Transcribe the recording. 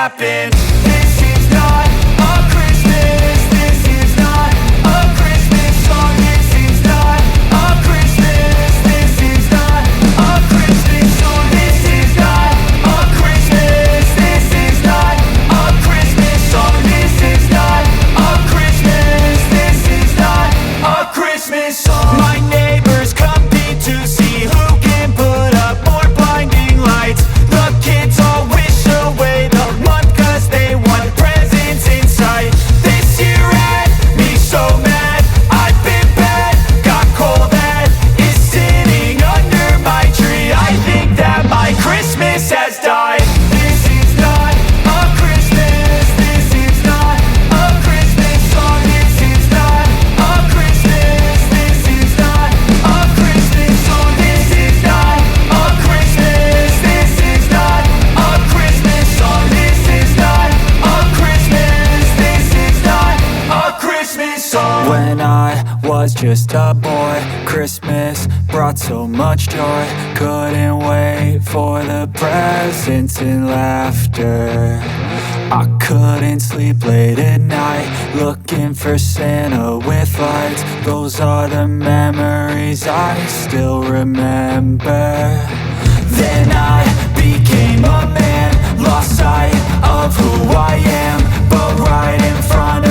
happen. This is not a Christmas. This is not a Christmas song. This is not a Christmas. This is not a Christmas song. This is not a Christmas. This is not a Christmas song. This is not a Christmas. This is not a Christmas song. My neighbors compete to see who can put up more blinding lights. The kids all wish away the month 'cause they want presents in sight. This year had me so mad, I've been bad, got coal that is sitting under my tree. I think that my Christmas has died. This is not a Christmas. This is not a Christmas song. This is not a Christmas. This is not a Christmas song. This is not a Christmas. This is not a Christmas song. This is not a Christmas. This is not a Christmas song. When I was just a boy, Christmas brought so much joy. Couldn't wait for the presents and laughter. I couldn't sleep late at night, looking for Santa with lights. Those are the memories I still remember. Then I became a man, lost sight of who I am, but right in front